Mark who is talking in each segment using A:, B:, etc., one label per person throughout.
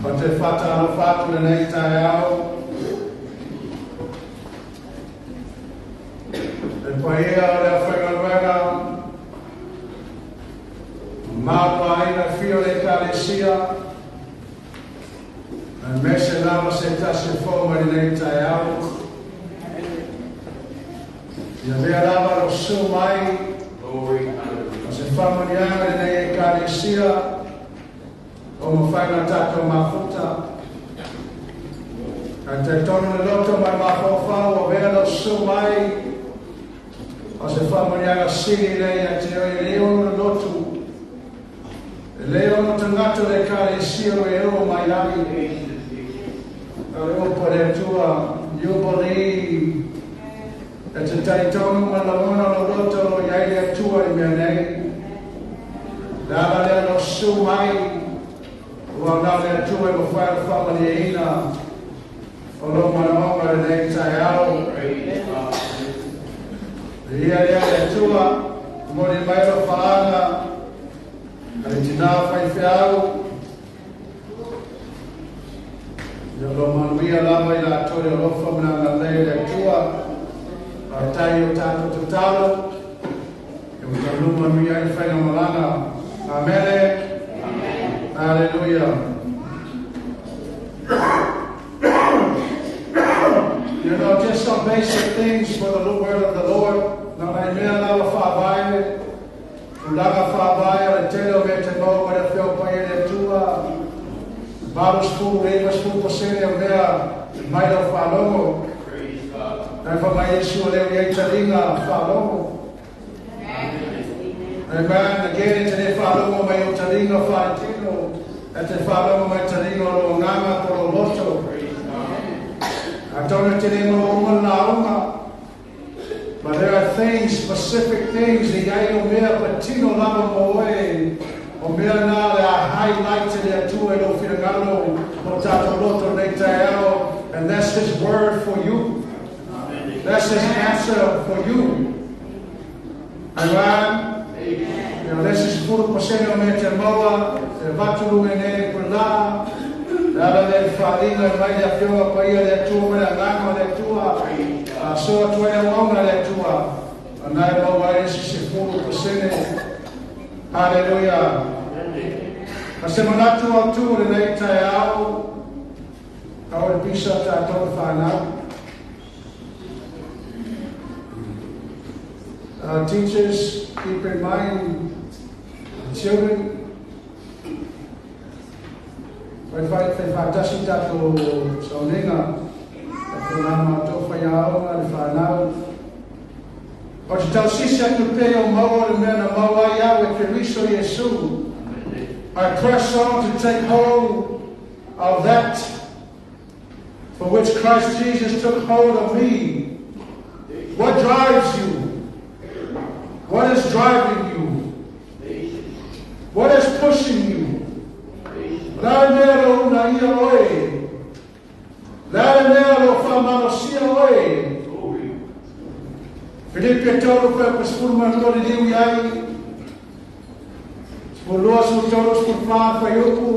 A: O te whatano whatu nei tai au. E paia o lea whaigaruega. Mātua aina whio le kālesia. E mese lama se tasi fōmari nei tai au. Ia mea lama lo su mai. O se whamanianga nei e kālesia. O mo whainga tātou mafuta. Ka te tonu le loto mai mawhawhau o vea lo su mai. O se whamanianga siri nei a te oi leono le lotu. E leono tangata le kālesia o e o mai ai. Ka leo pare tua, you believe. E te taitonu ma la mona lo loto o iai le tua I mea nei. Dala le lo su mai. Ua nau le tua mo whaia whamani ina. O lo manaonga le nei tai au. Ia le tua, mo ni mai lo whaanga. Kari tina whai whiau. Ia lo manuia lama I la tori o lo whamana le le tua. A tai o tātou tutalo. E o talu manuia I whainga malanga. Amen. Hallelujah. You know, just some basic things for the word of the Lord. Now, I may allow Fabai, Ulaga Fabai, and tell me to know what I feel by the two. Bible school, Raven school, for saying there, might have followed. And for my issue, they were Talinga, follow. Amen. Again, into the follow my Talinga, Fatino. At the follow my Talinga, Ngama, Koroloto. I don't know today, but there are things, specific things, the Yayomir, Patino Lama Moe, or Mirna, that are highlighted there too, and Ofirgano, Potaloto, Netayao, and that's His word for you. That's His answer for you. Amen. You know, this is full percent of Metamoa, the Batulu and Pula. Dala le wharinga mai a whionga paia le tua mai a nganga le tua. So tua e waunga le tua. Anai maua e si furu pasene. Hallelujah. A se manatu au tu le nei tai au. Au e pisa tātou whanau. Teachers, keep in mind, children, Fai whatasi tātou saunenga, tātou nā mātou whai aonga le whanau. O te tau sisi atu pei o maua le mea na maua iau e Keriso Yesu. I press on to take hold of that for which Christ Jesus took hold of me. What drives you? What is driving you? What is pushing you? La mea una ia oe. La mea lo whamanosia oe. Philippians tolu koe paspurma tori diu iai. Spulua su tolu spulpaa whai upu.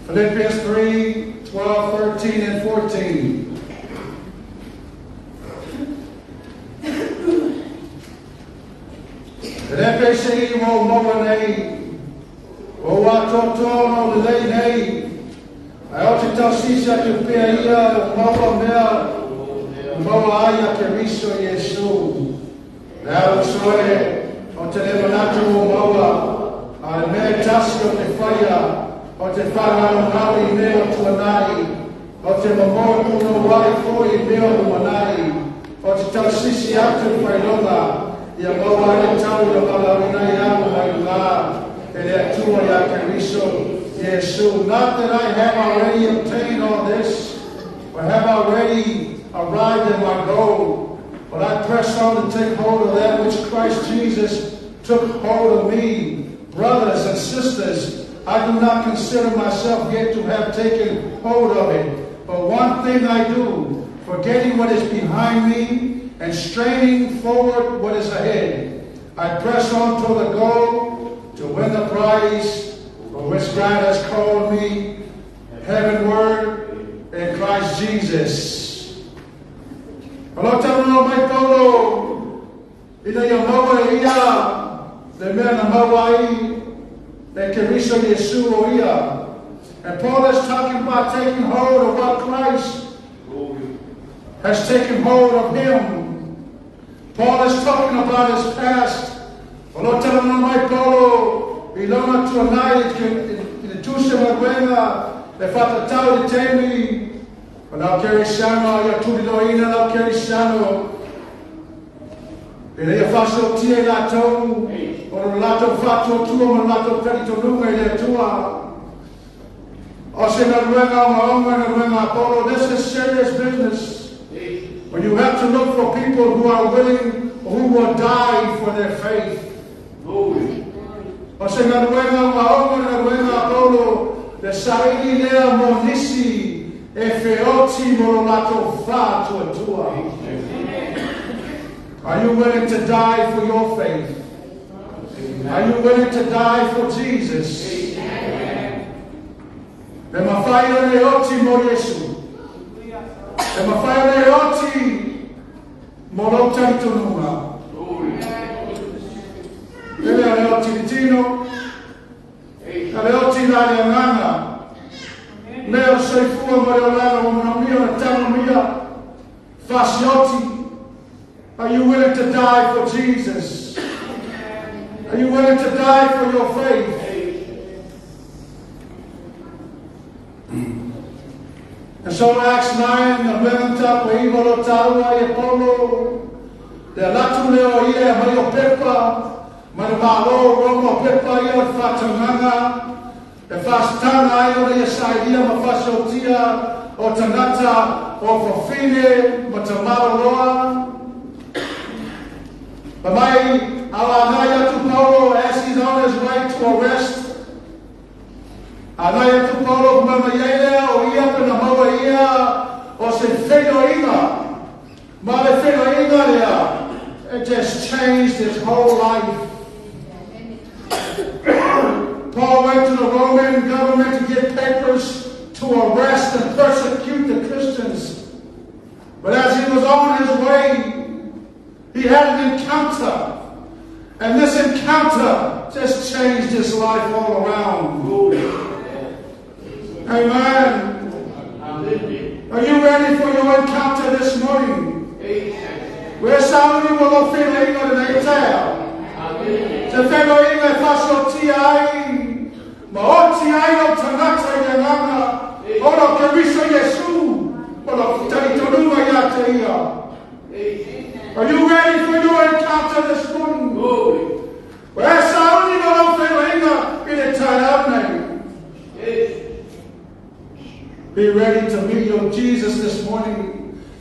A: Philippians 3, 12, 13, and 14. Repe se imo moa nei, o watoto no lei nei, ai o te tau sisa tu pia ia moa mea, moa aia Keriso Yesu. Nau soe, o te lemanatu o moa, ai mea tasi o te whaia, o te whanau haui mea tuanai, o te mamoa kuno wai foi mea tuanai, o te tau sisi atu whailonga, ia maua ane tau ia malaunai anu mai ngā, e lea tua ia Keriso Yesu. Not that I have already obtained all this, or have already arrived at my goal, but I press on to take hold of that which Christ Jesus took hold of me. Brothers and sisters, I do not consider myself yet to have taken hold of it, But one thing I do, forgetting what is behind me and straining forward what is ahead, I press on toward the goal to win the prize for which God has called me heavenward in Christ Jesus. Hello, tell me, my Paulo, ina ya maua ia, le mea na maua i, le Kristo Yesu o ia. And Paul is talking about taking hold of what Christ has taken hold of him. Paul is talking about his past. Hello, tell me, my Paulo, ilona tu anai, in tu se maguenga, le fata tau de temi, lau 𝐏𝐨𝐧𝐚𝐿, ya tu diloina, lau 𝐏𝐨𝐧𝐚𝐿. Ele ia faso tia la tau, o la tau fato tua, ma la tau perito nunga ile tua. O se na ruenga o maonga na ruenga Apollo, this is serious business. When you have to look for people who are willing, who will die for their faith. O se na ruenga o maonga na ruenga Apollo, the saini lea monisi, e feoti morolato fa tua tua. Are you willing to die for your faith? Are you willing to die for Jesus? E mawhaia le oti mo Yesu. E mawhaia le oti mo lau taitonunga. Ele a le oti ni tino. A le oti la le anganga. Leo seifua mo le olanga mo manamia na tano mia. Fasioti. Are you willing to die for Jesus? Are you willing to die for your faith? And so Acts 9, the Melanta, Pahimolo, Taua, Apollo, the Latuleo, Mario Pepa, Manamalo, Roma Pepa, Fatanganga, the Fastana, Yasaidia, Mafasotia, or Tanata, or Fofine, Matamaloa. But my Alanaya to Paulo, as he's on his way to arrest, Anaya tu Paulo Mamayele o ia pena maua ia o se whenua ma le whenua lea. It just changed his whole life. Paul went to the Roman government to get papers to arrest and persecute the Christians. But as he was on his way, he had an encounter. And this encounter just changed his life all around. Amen. Are you ready for your encounter this morning? Where somebody will feel inga de neiteo. Te whenua inga faso tiai. Ma o tiai o tanata i nganga. Ora Kristo Yesu. Ora taitonunga ia te ia. Are you ready for your encounter this morning? Where somebody will feel inga in a 𝐿𝐴𝐺𝐴. Be ready to meet your Jesus this morning.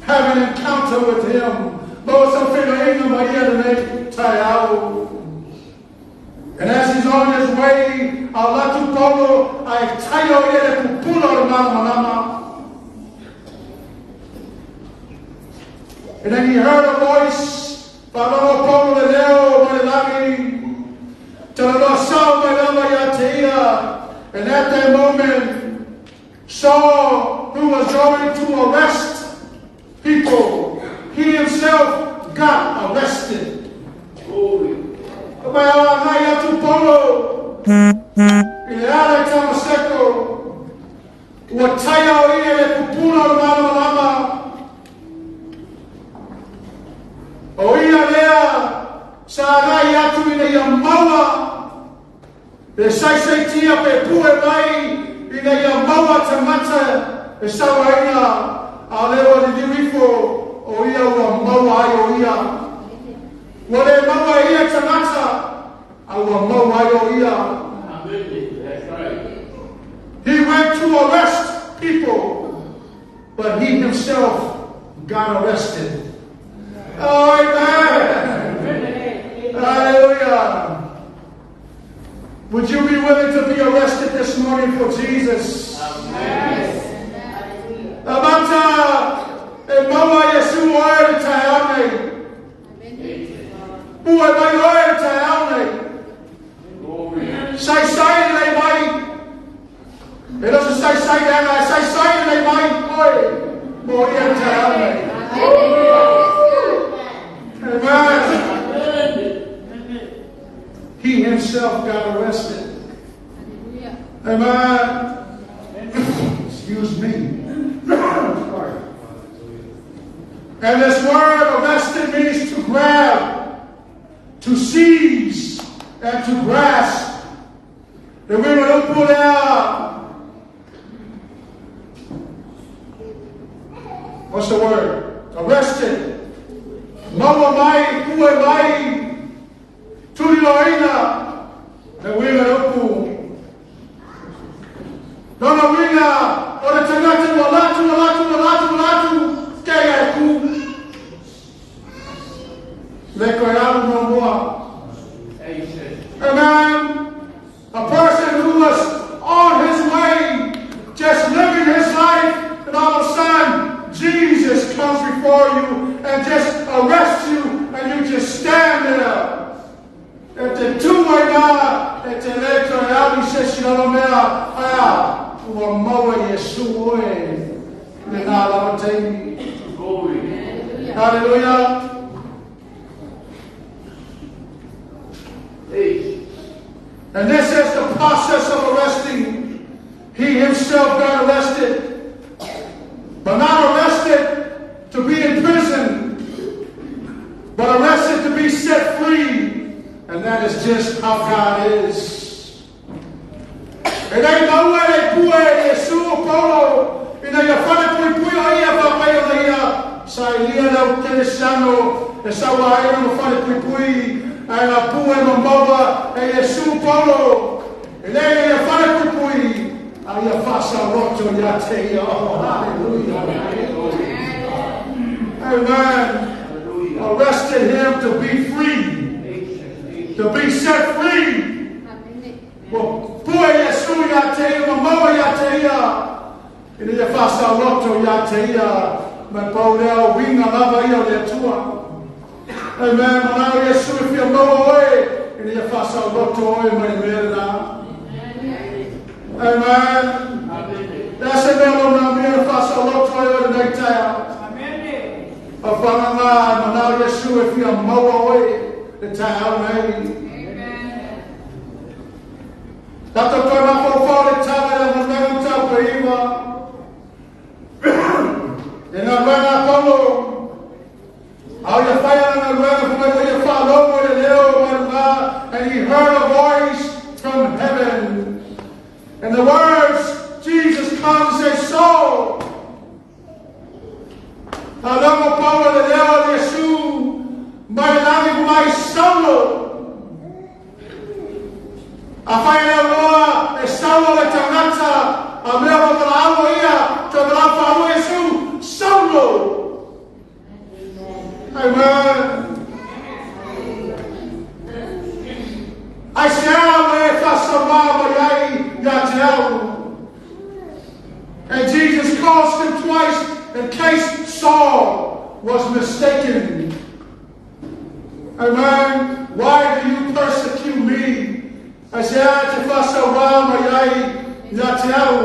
A: Have an encounter with him. And as he's on his way, Alatu Paulo, I tayo ele pupulo manama. And then he heard a voice, Pablo Paulo Leo Malami, Talalo Salva Lama Yatea. And at that moment, Saul, who was going to arrest people, he himself got arrested. Ina ia maua tamata e sawa ina a lewa de dirifo o ia ua maua ai o ia. Wale maua ia tamata a ua maua ai o ia. He went to arrest people, but he himself got arrested. Oh, amen. Hallelujah. Would you be willing to be arrested this morning for Jesus? Yes. maua Yesu oe te aone. Ue mai oe te aone. Sai nei mai. E no se sai ana, sai nei mai oe. Mo ia te aone. Amen. He himself got arrested. Amen. Excuse me. And this word arrested means to grab, to seize, and to grasp. The women don't pull out. What's the word? Arrested. Maua mai, kue mai, turi loina. The women don't pull. Nona wina, o le tangata walatu, kei ai ku. Le koe alu no moa. Amen. A person who was on his way, just living his life, and all of a sudden, Jesus comes before you and just arrests you, and you just stand there. At the two-way now, at the letter, he says, ua maua Yesu oe, le nā lawa teimi. Hallelujah. And this is the process of arresting. He himself got arrested, but not arrested to be in prison, but arrested to be set free. And that is just how God is. E nei maua e pue Yesu polo, e nei awhana pui o ia whapai o ia, sa ilia lau tene sano, e sa waia no whana pui, e na pue no maua e Yesu polo, e nei awhana pui, a ia whasa roto ia te ia, oh, hallelujah. Amen. Arrested him to be free. To be set free. Well, pue Yesu ia te ia, maua ia te ia. Ina ia whasa roto ia te ia. Me pau leo winga lava ia lea tua. Amen. Manau Yesu if ia maua oe. Ina ia whasa roto oe mai mea na. Amen. That's a melo na mea whasa roto oe o nei taia. A whananga manau Yesu if ia maua oe. The town, amen. Tato kona fofo le tawa le mwanau tau peiwa. E na rana polo. Au ya whaia na rana kuma o ya whalomo le leo marunga. And he heard a voice from heaven. And the words, Jesus comes and says, Saul. Halomo polo le leo Yesu. Mai lani mai Saulo. A whaia roa e Saulo le tangata. A mea wa malao ia. Te malao whao Yesu. Saulo. Amen. Ai se ala me whasa wāma iai ia te au. And Jesus calls him twice in case Saul was mistaken. Amen. Why do you persecute me? I say, te whasa wāma iai ia te au.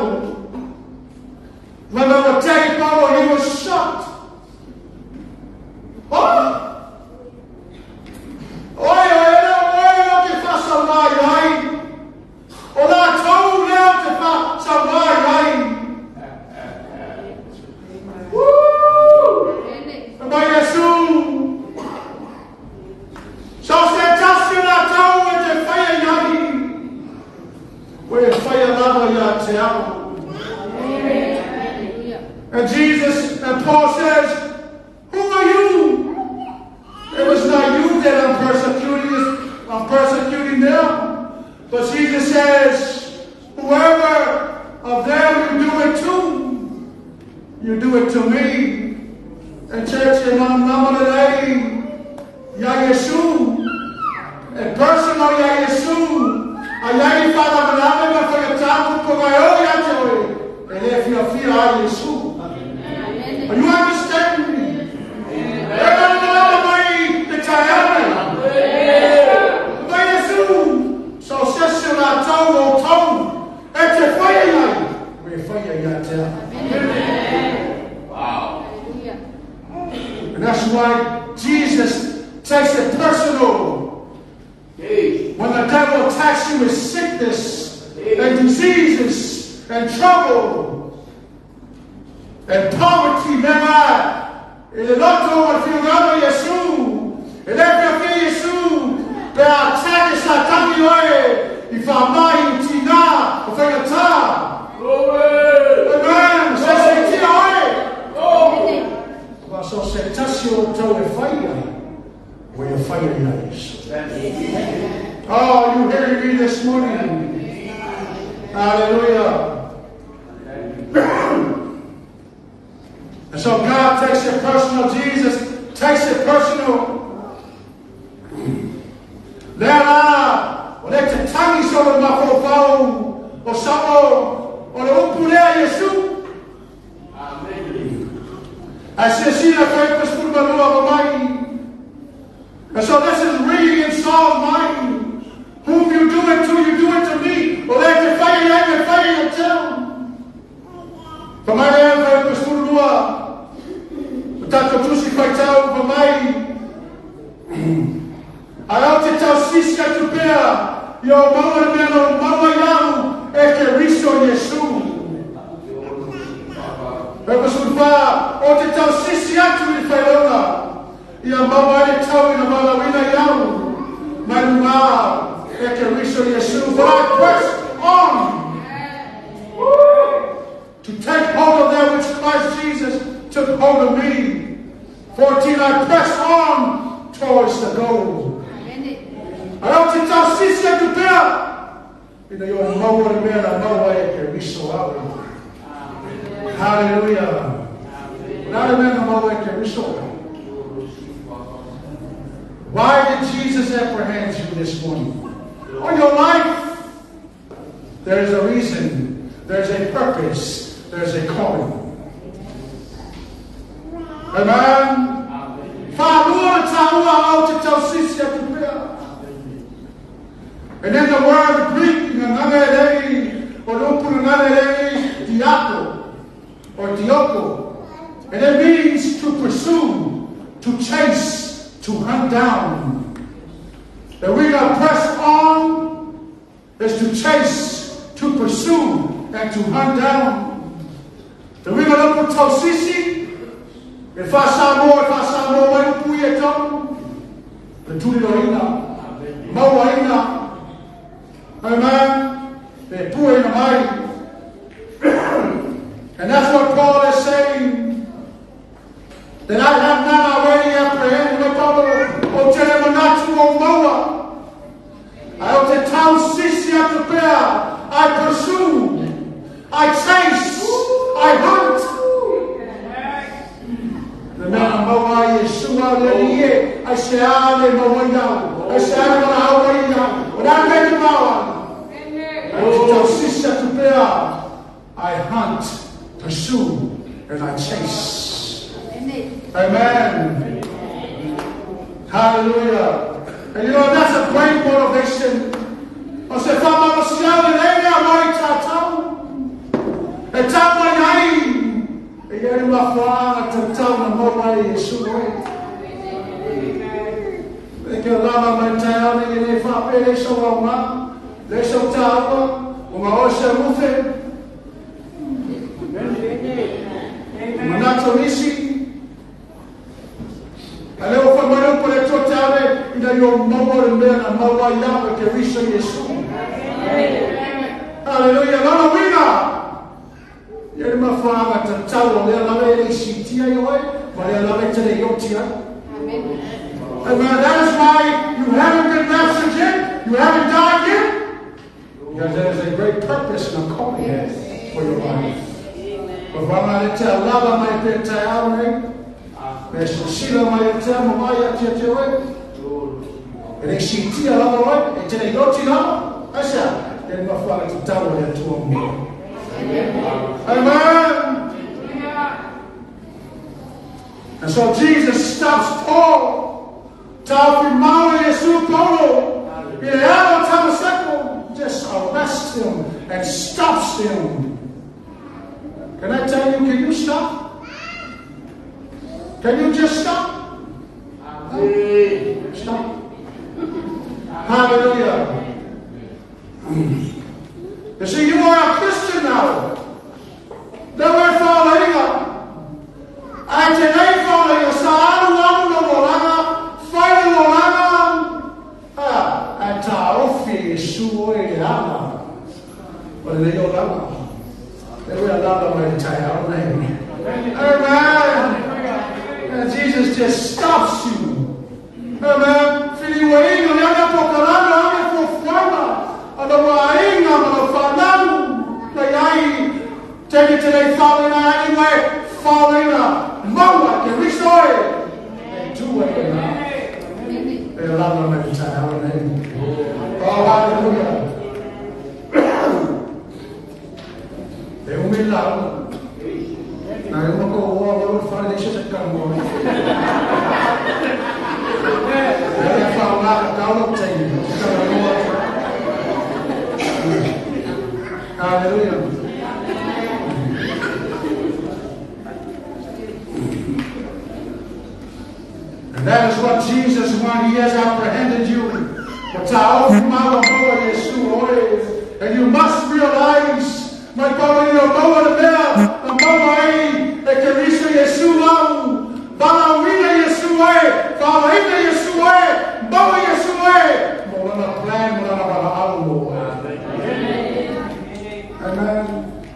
A: When the Matei Paulo, he was shocked. Oh! Oi, te whasa wā iai. O la tau leo te whasa wā iai. Woo! Mai Yesu. So se tasi la tau e te whaia iai. Where whaia lava ia te au. And Jesus and Paul says, who are you? It was not you that I'm persecuting them. But Jesus says, whoever of them you do it to, you do it to me. And church, in name, Ya Yesu, and personal Ya Yesu, ayai Father Manama for your time to go and if you feel Ya Yesu. Are you understanding o tau. E te whaia iai. Me whaia iai te a. Wow. And that's why Jesus takes it personal. When the devil attacks you with sickness and diseases and trouble and poverty, never. Il l'otto al fiume di Gesù. E lei per Gesù per attaccare Satani e fa mai in tina o fai ta. Amen. Se ti oi. Ma so se tasio to e fire. Where your fire is. Oh, you hearing me this morning? Hallelujah. And so God takes it personal. Jesus takes it personal. Lera, olha te tangi sobre o mafofao, o samo, o le upulea Yesu. Amen. Asesina foi pesturbalua mamai. And so this is ringing in Saul's mind. Whom you do it to me. Olha te fire your town. From my hand, I was full of Tato Tusi Paitao for my I ought to tell Siska to bear your mama meno, mama yam, eke riso Yesu. I was full of ought to tell Sisia to be Felona. Your mama to tell me the mama wina yam, Manuma, eke riso Yesu. But I press on. To take hold of that which Christ Jesus took hold of me. 14, I press on towards the goal. I don't think I'll see you to bear. You know, you're no one man, I know why you can be so out. Hallelujah. Not a man, I know why you can be so out. Why did Jesus apprehend you this morning? On your life, there's a reason, there's a purpose. There's a calling. Amen. And then the word Greek, or dioko, and it means to pursue, to chase, to hunt down. That we're going to press on is to chase, to pursue, and to hunt down. The we're going to look for Tosisi. If I saw more, when you put it on, the Tulidoina, Moaina, amen. They put in the mind. And that's what Paul is saying. That I have not already apprehended the problem of Jeremiah Moa. I have to Tosisi at the bear. I pursue, I chase, I hunt. The man of Moa Yeshua Leliye, I say, Ale Moa, I say, I when I make him out, I will tell to bear. I hunt, pursue, and I chase. Amen. Hallelujah. And you know, that's a great motivation. I said, Father, e tama nai e yeri mafaa te tama moa Yesu e ke lava mai taone e ne fa pele so wa le so tawa o ma o se mufe manato risi ale o fa mano por e totale ina yo moa me na moa ya ke riso Yesu. Hallelujah. Lama wina. Yeri mafaa te tawa le lava e sitia yo ma le lava te le yotia. Amen. Amen. That is why you haven't been raptured yet. You haven't died yet. Because there is a great purpose and a calling for your life. But when I tell lava my pet tayawe, there's shila my tell mamaya tietewe. And they sitia lava and te le yotia. I said. And my father to tell her to me. Amen. And so Jesus stops Paul. Talking Mama Yesu Polo. He had no time to settle. just arrests him and stops him. Can I tell you, can you stop? Can you just stop? Stop. Hallelujah. You see, you are a Christian now. They were following up. And today, following us, Amen. Jesus just stops you. Amen. Take it today, following anyway, following up. Mama can restore it. And do it now. They allow them every time. Oh, hallelujah. They will be loud. Now you won't go over for the shit come on. They found out down to you. Hallelujah. And that is what Jesus, when he has apprehended you, and you must realize, my God, in your power to bear, the power that can reach Yeshua, Balawina Yeshua, Balawina Yeshua, Bawa Yeshua, Molana plan, Molana Amen.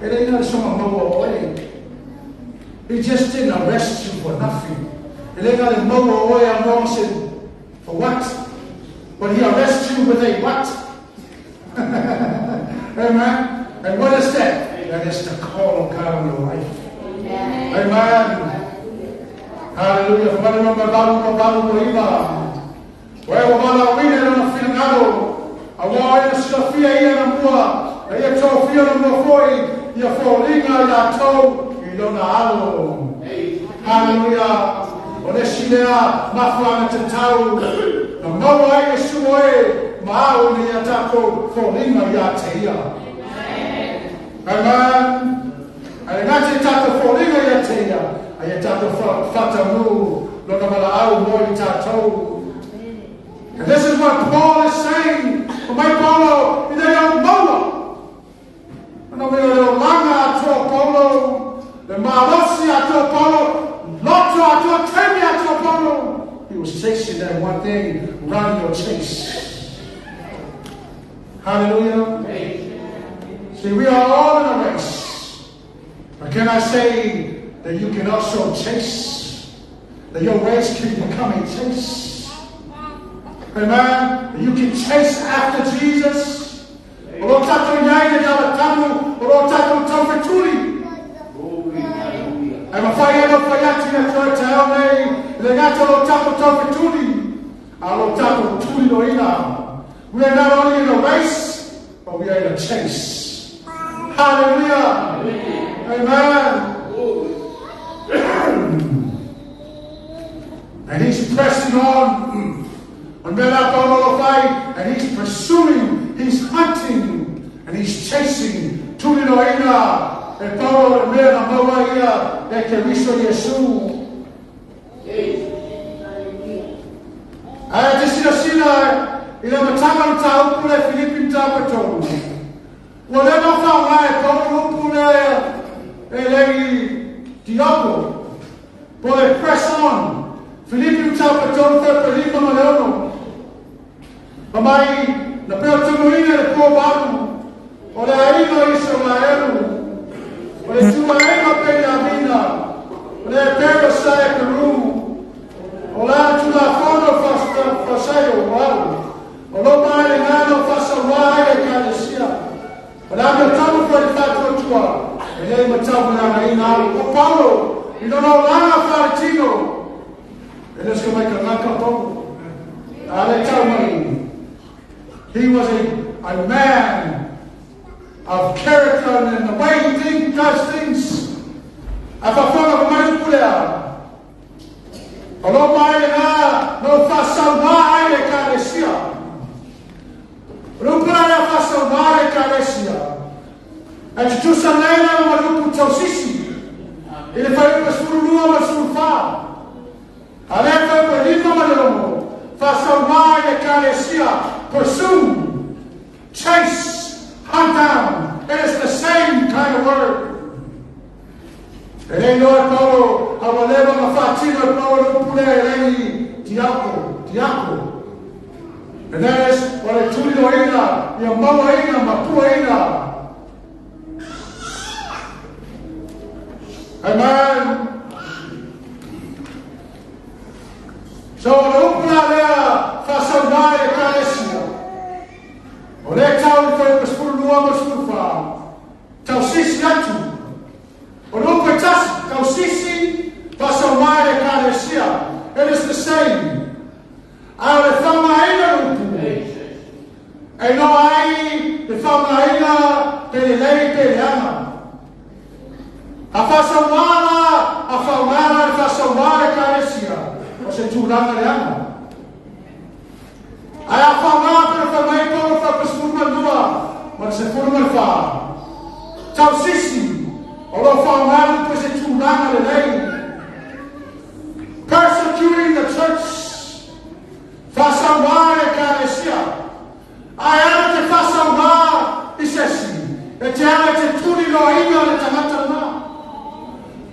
A: It ain't not someone go away. He just didn't arrest you for nothing. He ain't got to mow away and Morrison for what? But he arrests you with a what? Amen. And what is that? That is the call of God on your life. Amen. Hallelujah. Hallelujah. Oneshilea mafana tatau na mawa Yeshua mao ni yatako folima yateia. Amen. Alinati tako folima yateia. Ayatako fatamu lona malaau moi tatou. And this is what Paul is saying. My Paulo, they don't know. No me lo langa to Paulo, the malosi to Paulo. He was chasing that one thing, run your chase. Hallelujah. See, we are all in a race. But can I say that you can also chase? That your race can become a chase? Amen. That you can chase after Jesus. I'm a fire of Fayatina Church, the natural taco topituli, our taco tuliloina. We are not only in a race, but we are in a chase. Hallelujah. Amen. And he's pressing on and he's pursuing, he's hunting, and he's chasing tuliloina. And Paulo the man of Noah that can restore Yeshua. I just see that in a time to put a Philippians chapter. Whatever found right, Paulo put a lady Diablo. But they press on. Philippians chapter 2, Philippians Maleono. Amai, the Peltomuina, the poor Babu, or the Aino Israel. But it's too late up in Yamina. But they're parasite the room. Olá, tu lá fora façaio, uau. Olá, pai, nada faça uai, cadecia. Olá, meu tamo foi fato tua. Ele me tamo na rainha. O Paulo, e não lá fartino. Eles que vai cantar cantou. Ale tamo. He was a man of character and the way he does things. If I follow my prayer, although my no faça mais ecalesia. Rupura na whasaware karesia. E te tusa leina o marupu tausisi. I le whai upa surulua ma surufā. A le whai upa lima ma leomo. Whasaware karesia. Pursue. Chase. Hunt down. It is the same kind of word. E le noa Paulo. Awa lewa ma whātino e Paulo upule e lei diako. And that is what I told you, your mama, my poor. Amen. So, open out façonare carecia. O le tau foi para por lua mas por fa. Tau sisi atu. O no petas tau sisi façonare carecia. It is the same. Ao le fama ainda lupu. E no ai le fama ainda pele lei pele ama. A façonara e façonare carecia. Você turanga le ama. Ai a fama pela fama e todo fa pesfurma dua. Mas se furma fa. Tau sisi. O lo fama depois se turanga le lei. Persecuting the church. Façonare carecia. A ela te façonar, isso é assim. E te ela te tuli no inga le tamatana.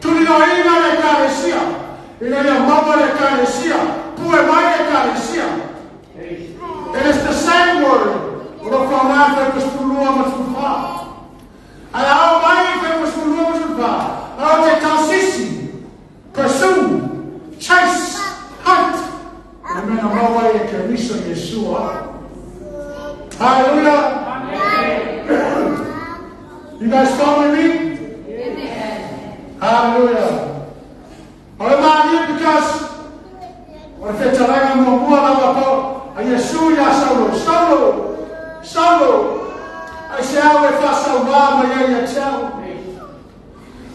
A: Tuli no inga le carecia. E le mama le carecia. Pue mai le carecia. It is the same word. Ora fauna fe pespulua masufā. A ao mai fe pespulua masufā. A te tausisi. Pursue. Chase. Hunt. E mena maua e ke riso Yeshua. Hallelujah. Amen. You guys following me? Amen. Hallelujah. I'm not here because when I tell you I'm going to Yeshua Saulo. I say I will fast a while, my young child.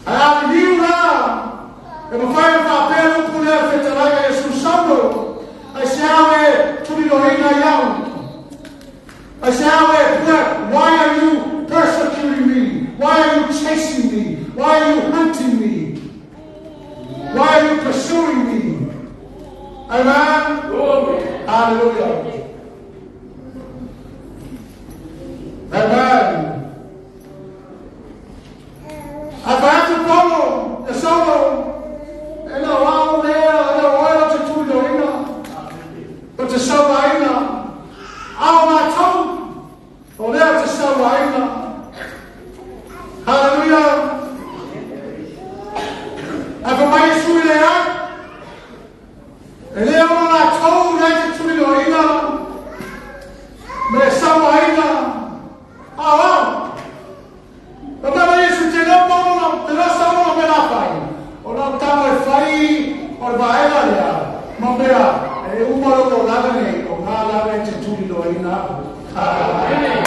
A: I have you now. And if I have a pair of Yeshua Saulo, I say I will to be young. I say, why are you persecuting me? Why are you chasing me? Why are you hunting me? Why are you pursuing me? Amen? Glory. Hallelujah. Amen. If I have to follow the solo, and the wow there, and the royalty to the but the solo, ao matou, o leo te salva ainda. Hallelujah. Ava mai sui lea. E leo no matou, leo te tui no ina. Me salva ainda. Ao. O tama Yesu te não mono, te não salva me la fai. O não tamo e fai, o vaela lea. Mambea. E umaro ko lagane o ngala te tuli lo ina. Amen.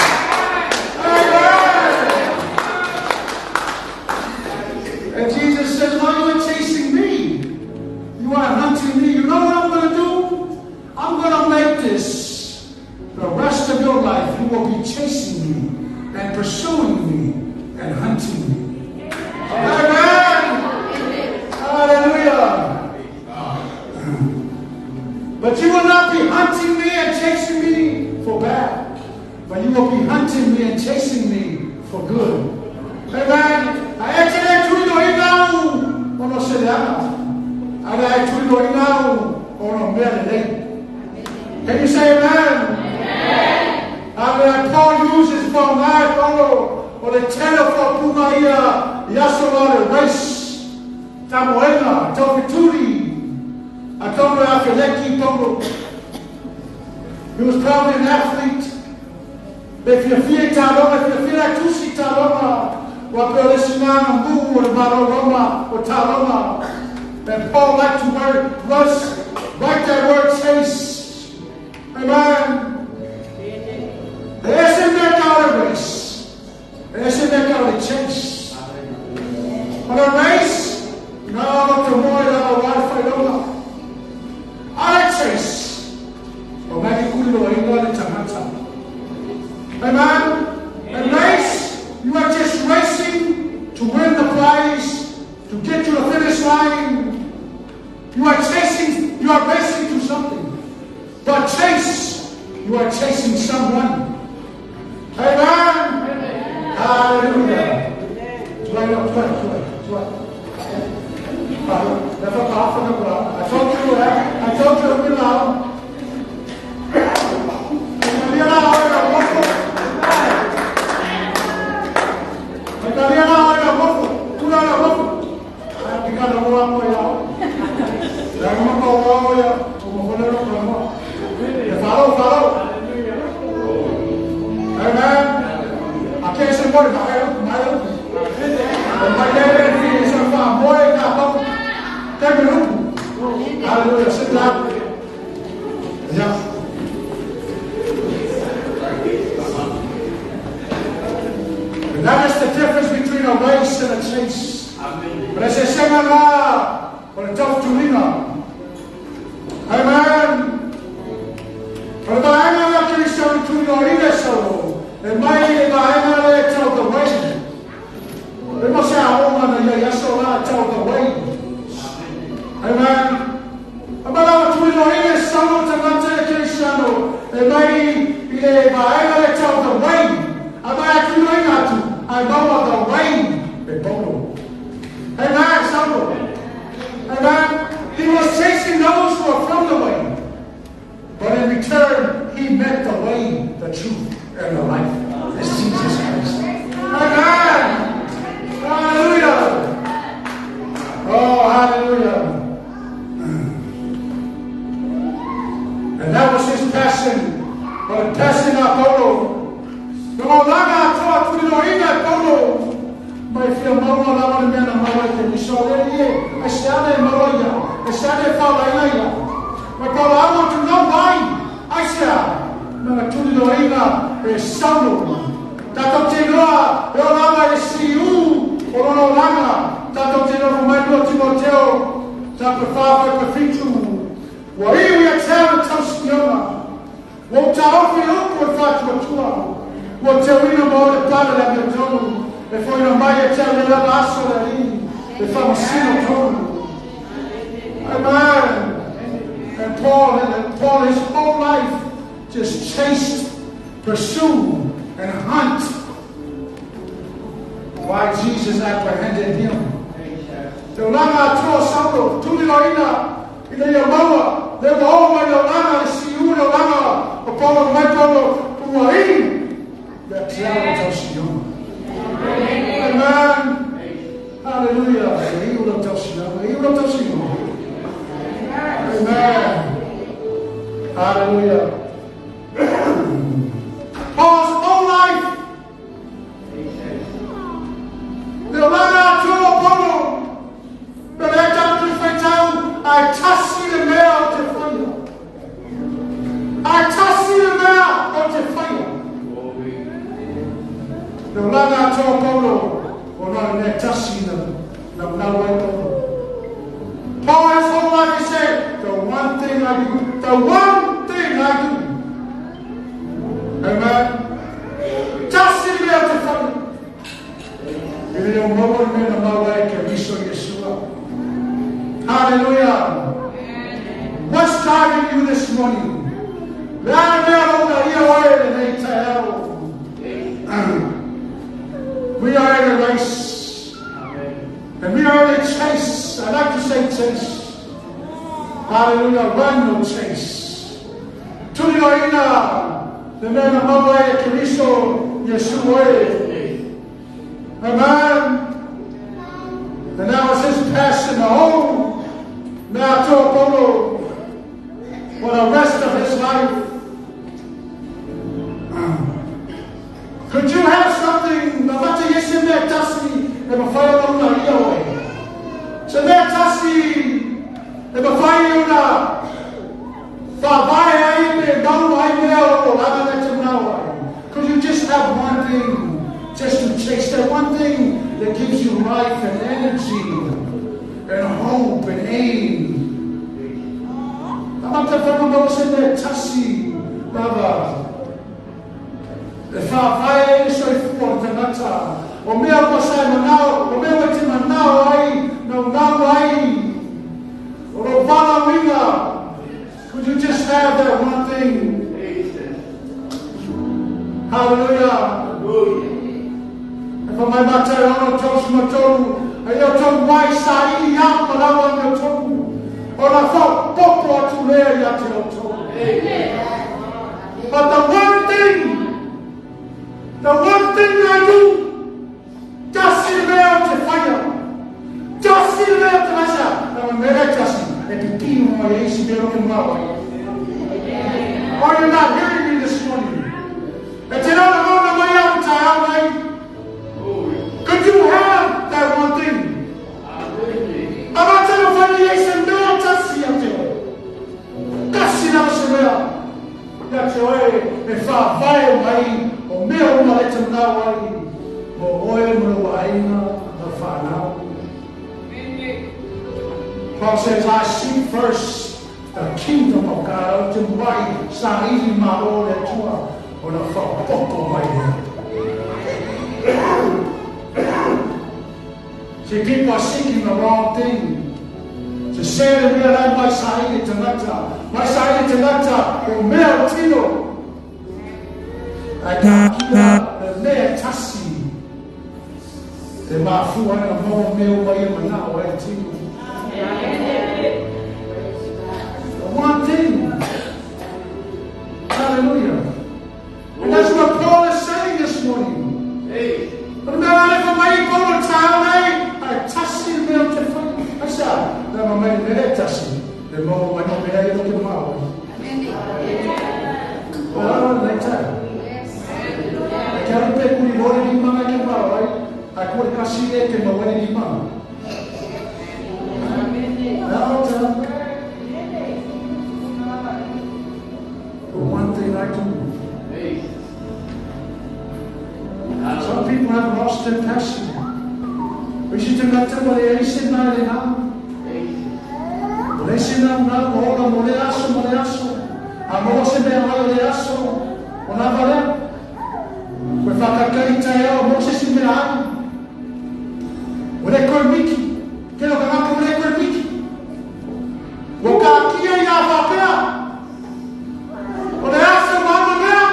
A: And Jesus says, "No, you are chasing me. You are hunting me. You know what I'm going to do? I'm going to make this the rest of your life. You will be chasing me and pursuing me and hunting me." Amen. Hallelujah. But you will not be hunting me and chasing me for bad. But you will be hunting me and chasing me for good. Amen. Can you say amen? Amen. Paul uses for my follow or the telephone Pumaia Yasora race Tamoena, Topituri. I told her after Leki Togo. He was probably an athlete. If you feel Taloma, if you feel like Tusi Taloma, or Pelisina, Mbu, or Baroma, or Taloma. And Paul liked to write that word chase. Amen. Ese é a race. Esse é a chase. But a race, no, tomorrow, no, Wi-Fi, no. I chase. O mai kuri lo inga le tamata. Hallelujah. That's a powerful number. I told you that. I told you to be loud. Follow. Amen. I can't say more than that. My dad is a boy. Hallelujah. Sit down. Yeah. And that is the difference between a race and a chase. But as I say, for the tough to lean on. Amen. For the Bible Christian to know in the soul. And my Bible tell the way. We must say, oh man, yes, so I tell the way. Amen. About to know in the soul to not take a shadow. And my Bible tell the way. About to know not to. I know the way. Amen. Amen. He was chasing those who were from the way. But in return, he met the way, the truth, and the life. It's Jesus Christ. Amen. Hallelujah. Oh, hallelujah. And that was his passion. But passion of Polo. No longer taught to know in that Polo. But if you're more than one man of my life, and you saw that here, I stand in Maloya. I stand in Falaya. But I want to know why. I said, no, to know in a sound. Tato Tinoa, Eolama is see you, or no Lama. Tato Tino for my Lord Timoteo, Tato Father, Pafitu. Why we are telling Tosioma? Won't tell me look what Fatua. Won't tell me about the planet of your tone. If we don't buy a tell me that last if I'm a sinner tone. Amen. And Paul, his whole life, just chased, pursued, and hunt why Jesus apprehended him. The Lama told Saulo, Tulinoina, in the Yamawa, they were all my Lama, see you, the Lama, upon my Polo, who are in that travel to Sion. Amen. Hallelujah. He will tell Sion. He will tell Sion. Amen. Hallelujah. Paul's whole life. The Lama told Paulo, but I got to find out, I trust you the mail to fire. I trust you the mail to fire. The Lama told Paulo, or not in that trust you them. No, way Paulo. Paul his whole life he said, the one thing I do. Amen. Just in there to find. If you don't know what men of my way can be so Yeshua. Hallelujah. What's driving you this morning? We are in a race. And we are in a chase. I like to say chase. Hallelujah. Run no chase. Tulioina, the man of my Cristo, Yeshua. Amen. And that was his passion. The whole now told Polo for the rest of his life. Could you have something? Could you just have one thing, just to chase that one thing that gives you life and energy and hope and aim? I'm not saying that Tassi, Baba. If I so for the matter, or me up was now, or me with him now, I no now I or Obama Winga. Could you just have that one thing? Hallelujah. mai matai ono tau sumatolu. Ai o tau mai sa i a malawa me tau. Ona whau popo atu lea i ate o tau. But the one thing I do, just in there to fire. Just in there to myself. Now, I'm very just in the team of my AC Bill and Maui. Are you not hearing me this morning? And you know, the Lord of my own time, could you have that one thing? I'm not telling you what the AC Bill just see up there. Just in there. That's the way if I fire my or meal my little now or oil the fire. Paul says, I seek first the kingdom of God, to why sa easy my all that to or the fuck of my head. See, people are seeking the wrong thing. To say to me that my side to nata, o meu tino. I can't keep the mere tassi. The mafu and the more meal by him now, I tino. One thing. Hallelujah. And that's what Paul is saying this morning. But now I have my go to town, I tassi the meal to find. I said, I'm going to tassi. The more I know, I look at my well, like that. I can't pay for the body in my right? I could have seen it in my wedding in my. One thing I do. Some people have lost their passion. We should have got what they said now. Lesina na mola moleaso. A mola se me moleaso. Ona vale. Ko whakakarita e o mo se simera. Ore ko miki. Ke lo kana ko ore ko miki. Wo ka kia ia whapea. Ore aso mama mea.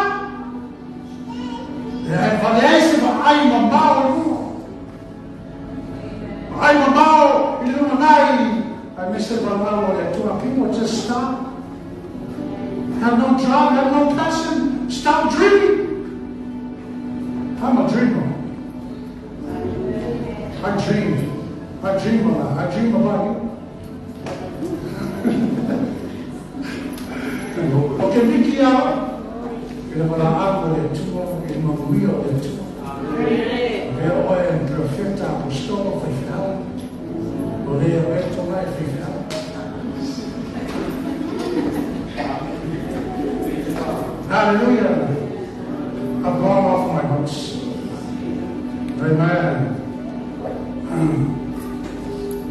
A: E vale aise ma ai mamao. Ai mamao i luna nai. I miss it when people just stop. Have no job, have no passion. Stop dreaming. I'm a dreamer. I dream. I dream a lot. I dream about you. Okay, Mickey out. You know what I'm going to do? In my wheel, vero è perfetta apostolo fecale. Voleva detto mai fecale. Hallelujah. I've gone off my books. Amen.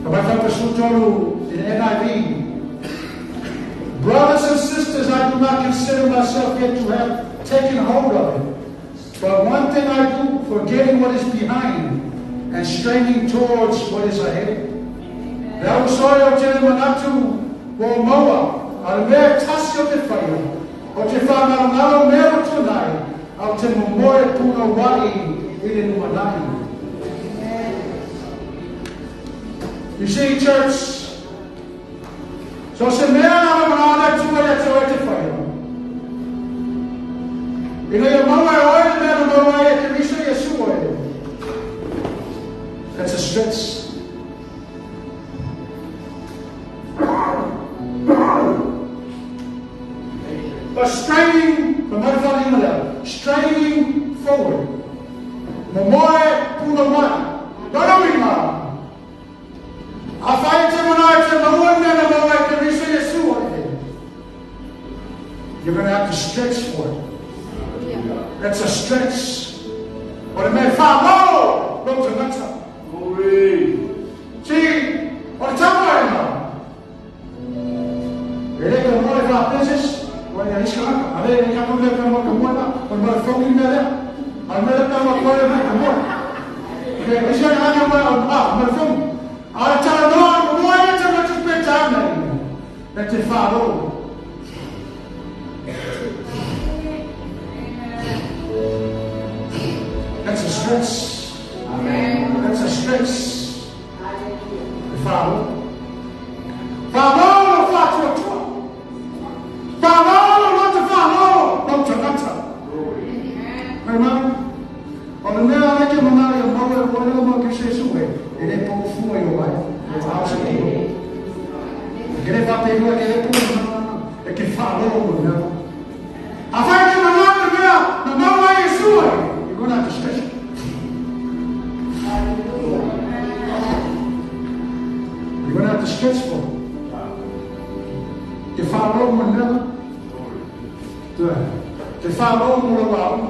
A: Kapag kapasutolo in NIV, brothers and sisters, I do not consider myself yet to have taken hold of it. But one thing I do, forgetting what is behind and straining towards what is ahead. Now sorry o te manatu o moa, al mea tasio te whaia, o te whanarangaro mea tunai, au te momoe puna wai I le numanai. You see, church, so se mea na manana tua ya te oe te whaia. Ina ia maua e oe mea na maua e te riso i asu oe. That's a stretch. But straining, straining forward. Momoe puna wai. Donomima. A whai te manai te maua mea na maua e te riso i asu oe. You're going to have to stretch for it. That's a stretch. But it may follow. Look to that. See, what the time are you now? Ele que não leva a pesos, vai a isca, a ver, ele que não leva a moeda, quando vai fogo nela, a moeda tá uma coisa mais boa. Porque isso é a moeda, mas fogo. A tia não, não é essa que tu pensa, né? É te falou. That's a stretch. That's a stretch. Follow. Follow fatwa. Follow not to follow. Not to matter. Amen. On the mail, I can marry a mother, whatever more can say away. It ain't for your wife. It's house of people. Get it up there, get it up. It can follow. I find you another girl, no matter why you're suing, you're going to have to stretch it. You're going to have to stretch for it. If I roll one never, if I roll one around,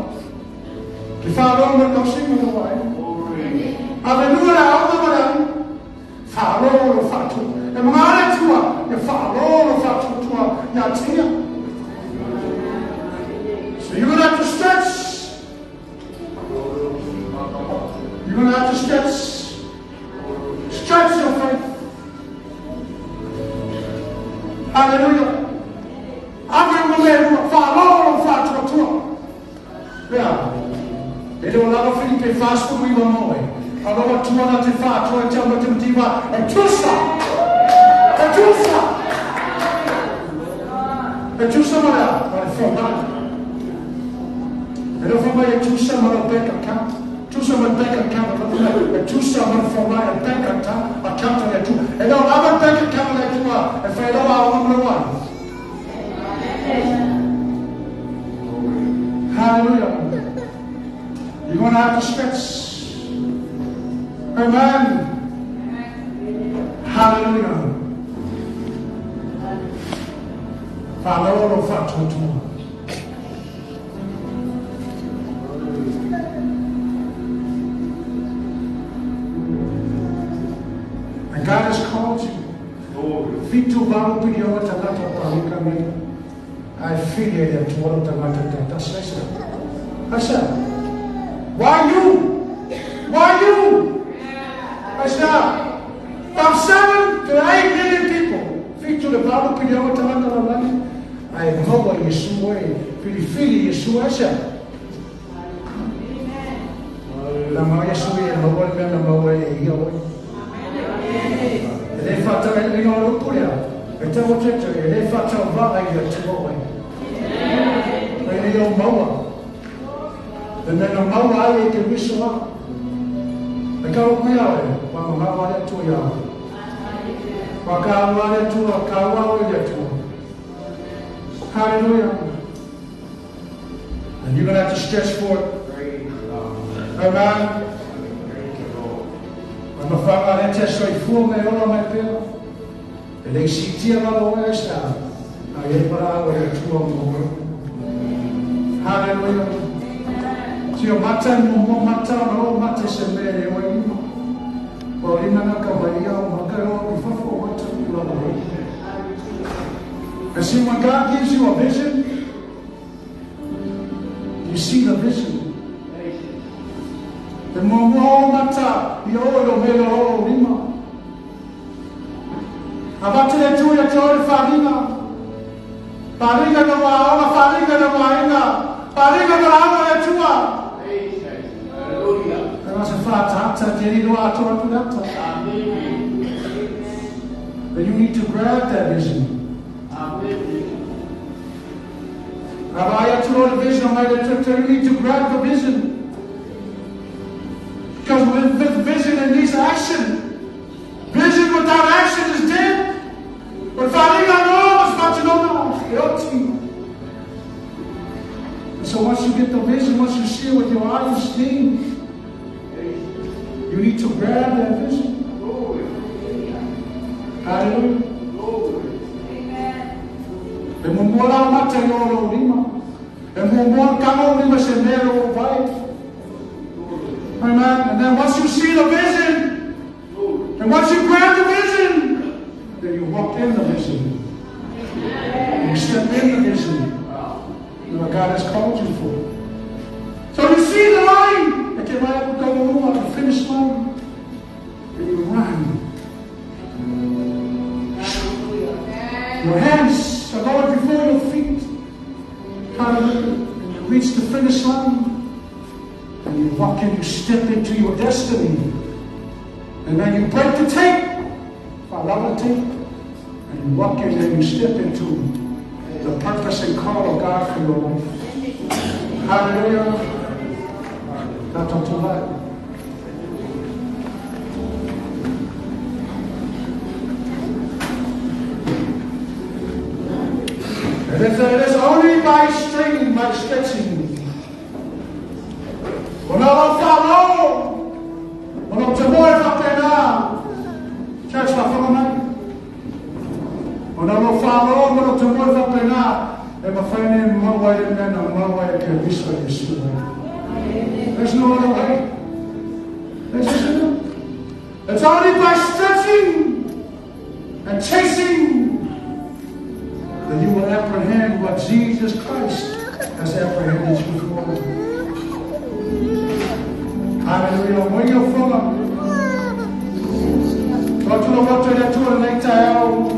A: if I roll one go sing with the wife, I've been doing that all the time. If I roll one fatu, and my other two are, if I roll one fatu to a yatia. So you're going to have to stretch. You're going to have to stretch. Stretch your faith. Hallelujah. I'm going to follow fatu. Yeah. They don't allow Philippians fast food we don't know. Allora tu non ti fa, tu non ti va, è giusta, ma è formale. E non fa mai è giusta, ma non becca account. Giusta, ma becca account, è giusta, ma non formale, è becca account, è giusta. E non ha becca account, è giusta, e fai la number one. Hallelujah. You're going to have to stretch. Amen. Hallelujah. Follow fatu. And God has called you. Fitu baru pidiyo tanata palika me. I feel it tomorrow tanata. That's what I said. Why you? I said, from 7 to 8 million people, feed to the Bible, I know what Yeshua, Philippians, Yeshua said. Nama Yeshua, nama what man, nama what Yahweh. Ele fata ele não lupuria. Então o que ele fata vai ir até o way. Ele não maua. Ele não maua ele que visua. Kalau kaya, pangalawa itu ya, pakawa itu, kawa itu. Hallelujah. And you're gonna have to stretch for it. Amen. Quando fa la testa i fuoco e ora mai più. E lei si tira la oesta. Aí para o tuo amor. Hallelujah. Se o mata no mata se mere o imo. O ina na kawaia o makaro i fafo mata la la. And see, when God gives you a vision, you see the vision. The momo mata i o melo o rima. Abatele tu ya tore farina. Farina no wa farina no wa ina. Farina no wa tua. But you need to grab that vision. You need to grab the vision. Because with vision it needs action. Vision without action is dead. But so once you get the vision, once you see it with your eyes, you need to grab that vision. Hallelujah. E mumora mata yoro lima. E mumora kamo lima se mero vai. Amen. And then once you see the vision, and once you grab the vision, then you walk in the vision. You step in the vision. What God has called you for. So you see the line. The finish line. And you run. Your hands are going before your feet. Hallelujah. And you reach the finish line. And you walk in, you step into your destiny. And then you break the tape. If I love the tape. And you walk in and you step into the purpose and call of God for your life. Hallelujah. That's up to that. And it is only by straining, by stretching. When I follow, when I'm to more up there now, church, my fellow man. When I'm follow, when I'm to more up there now, and my friend in my way, and then my way, I can be so useful. There's no other way. It's only by stretching and chasing that you will apprehend what Jesus Christ has apprehended you for. Hallelujah. When you're full of God, you know what to do and make time.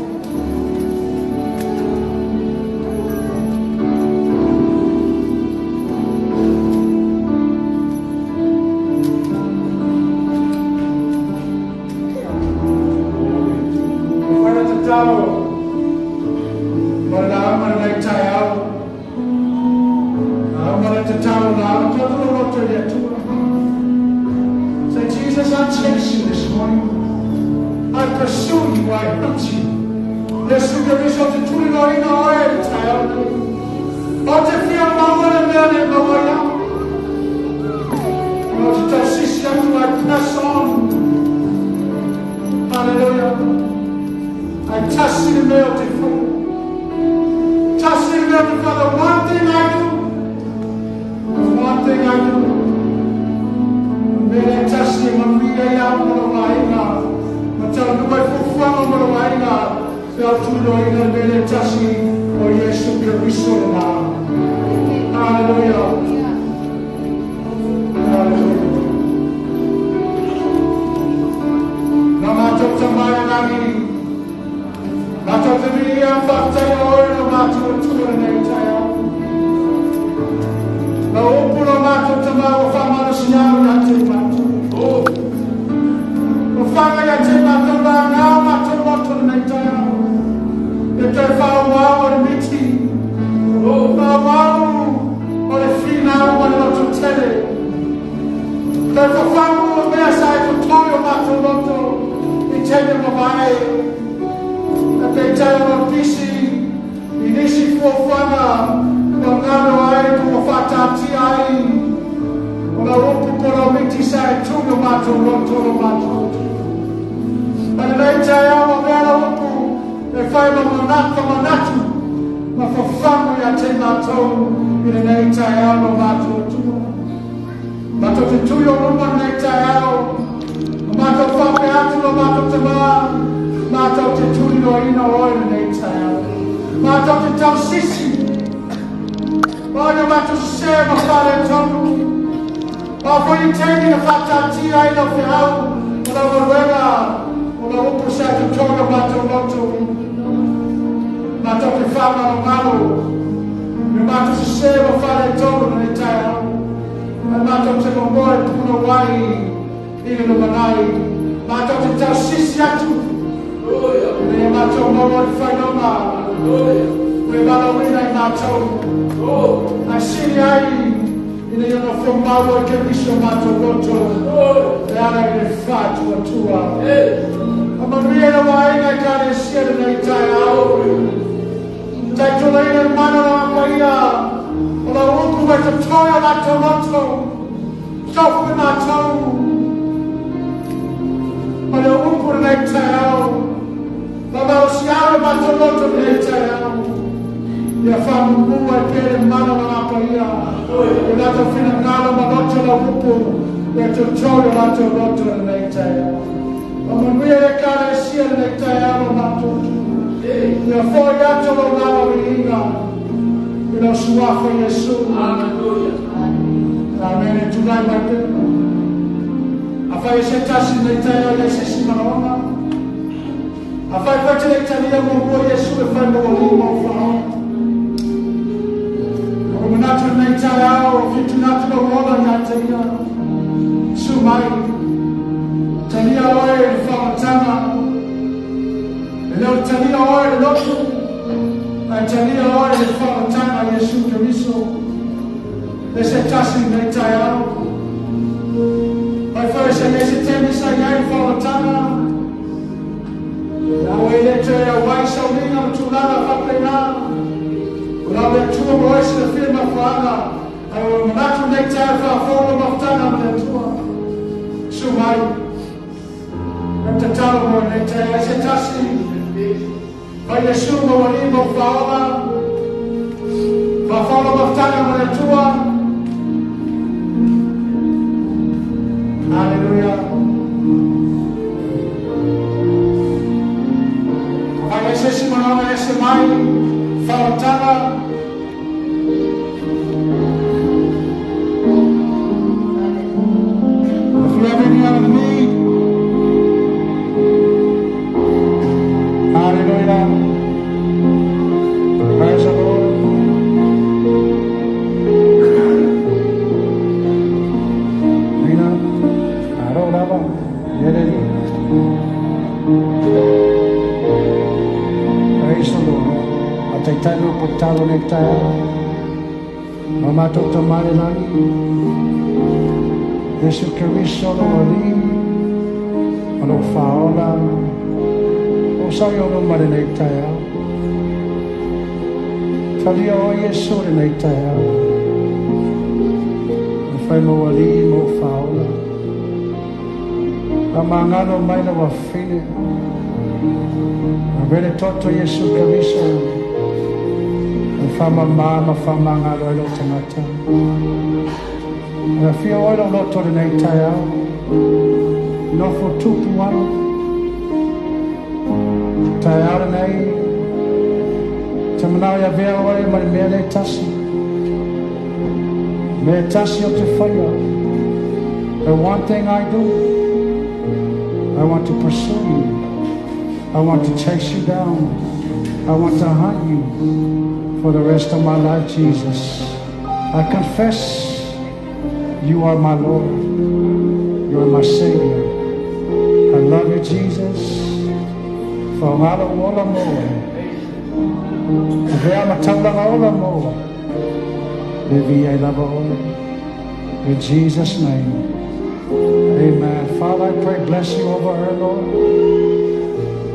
A: mai. Talia oe le whamatanga. E leo talia oe le lotu. A talia oe le whamatanga Yesu Keriso. Le se tasi nei tai au. Pai whare se le se temi sa iai whamatanga. Nā oe le te a wai sauninga ma tūlanga whapena. Ula le tua mo esi le whima whaanga. Ai o manatu nei tai whawhoro maftanga ma le tua. Sumai. Nam te talo mo nei tai ai se tasi. Pai le sumo o limo whaola. Whawhoro maftanga ma le tua. Hallelujah. Pai le se simononga e se mai. Whaotanga. If you have any other need, hallelujah. Praise the Lord. Rina, Arolava, Yedeli. Praise the Lord. Atai tano potalo nektaya. Mamato tamare lani. Yesu Keriso no ali. Ono faola. O sayo no mare nektaya. Talia o Yesu nektaya. Fai mo ali mo faola. Amangano mai na wafine. Avere toto Yesu Keriso. Fama mama fama ngalo ilo tangata. Na fia oilo loto de nei tai au. No fo tupu wano. Tai au nei. Tamanao ya vea oi mari mea nei tasi. Mea tasi o te whaia. The one thing I do, I want to pursue you. I want to chase you down. I want to hunt you. For the rest of my life, Jesus. I confess you are my Lord. You are my Savior. I love you, Jesus. For all the more. In Jesus' name. Amen. Father, I pray, bless you over her, Lord.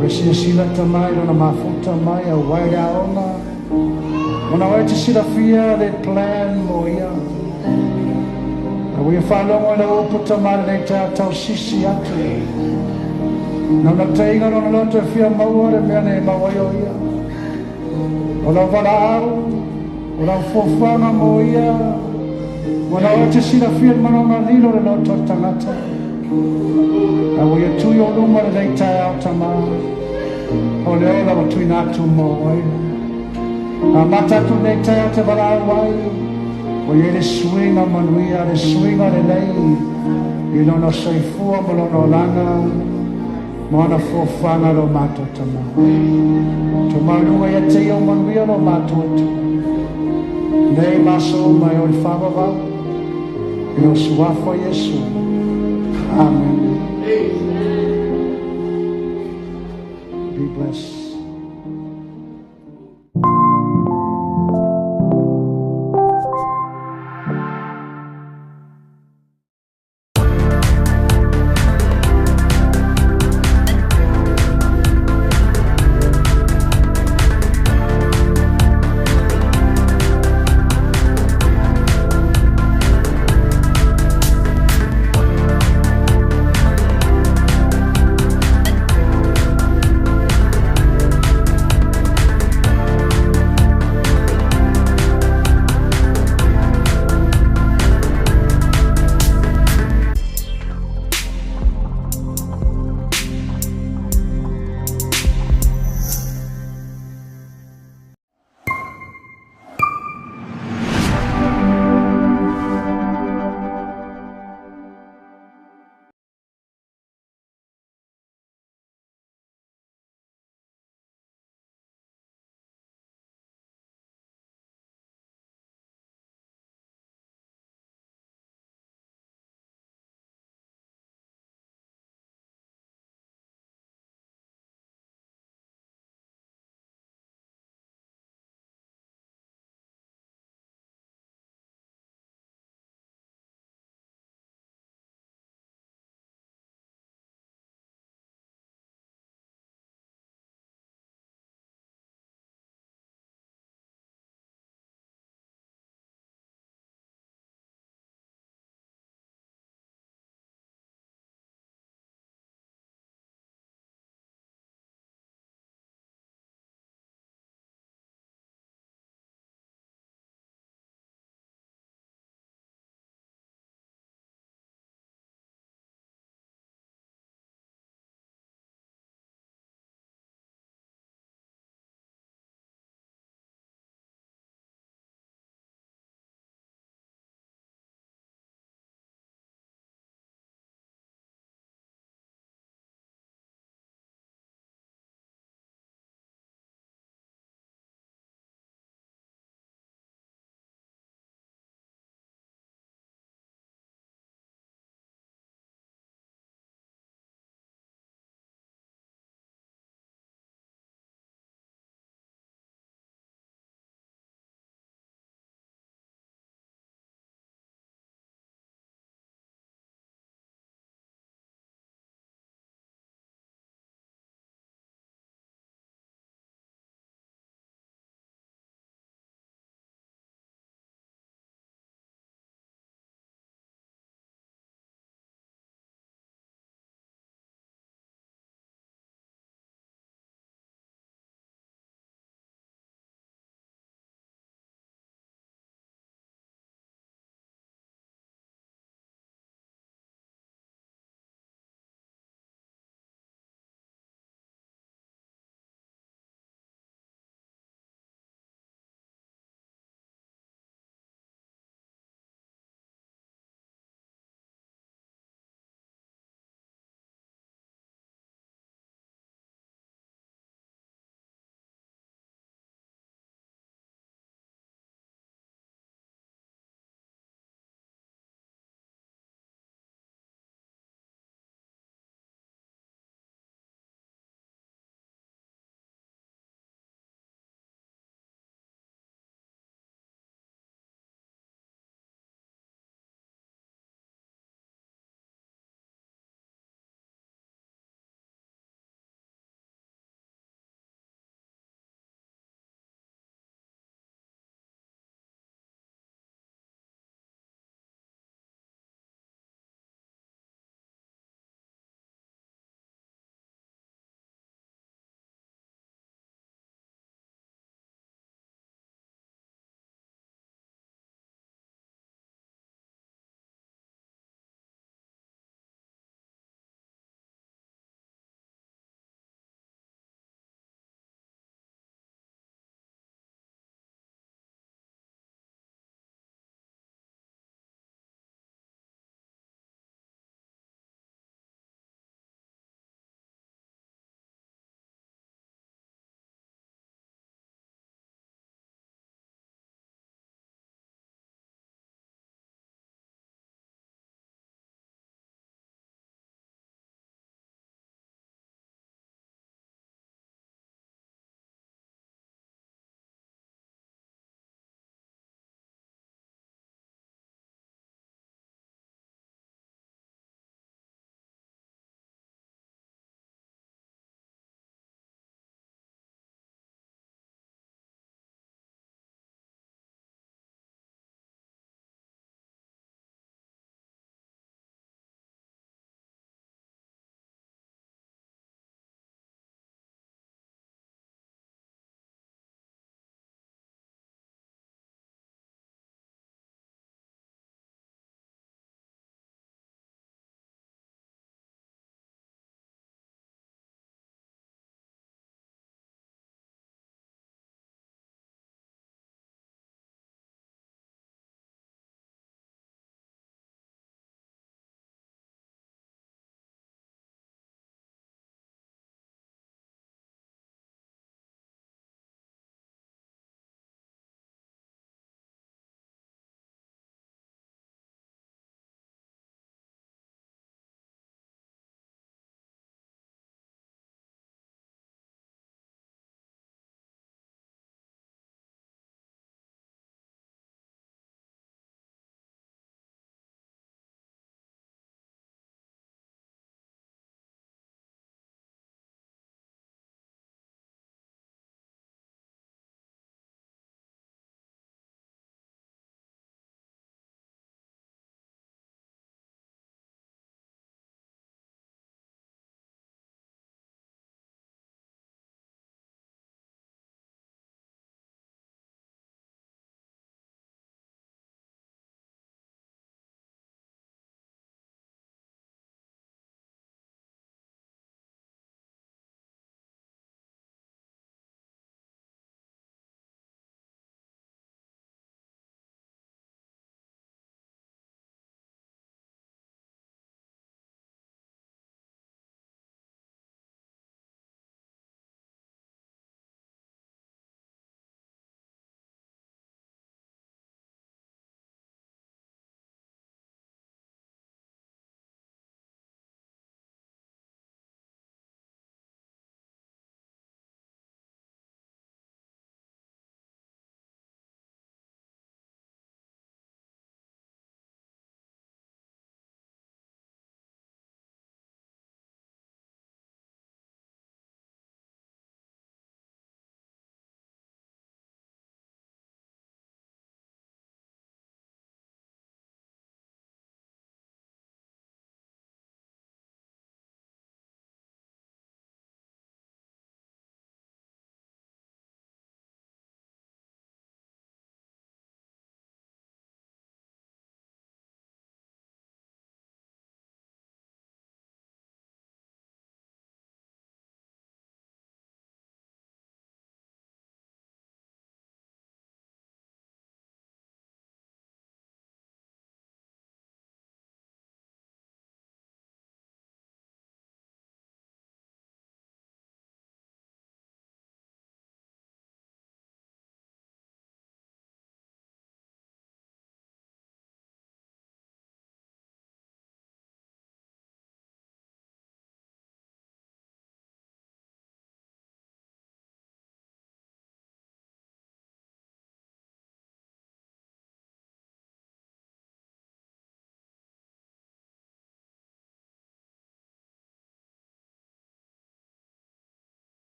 A: Resisila tamai na mafuta mai a waia ona. Ona wai te sira fia le plan mo ia. Na wai whalongo na upu tamai nei te atau sisi atu. Na na te inga no na te fia maua re mea nei mawai o ia. Ona wala au. Ona fofanga mo ia. Ona wai te sira fia manonga lilo re no to tangata. Na wai tu yo luma re nei te au tamai. O le ola wa tui natu mo wai. A matatu nei te au te wala wai. O ye le swinga manuia, le swinga le lei. I lono soifua mo lono langa. Moana fofanga lo mato tamai. To maunga ia te iau manuia lo mato atu. Nei maso mai o le whamava. I o suafo Yesu. Amen. Be blessed.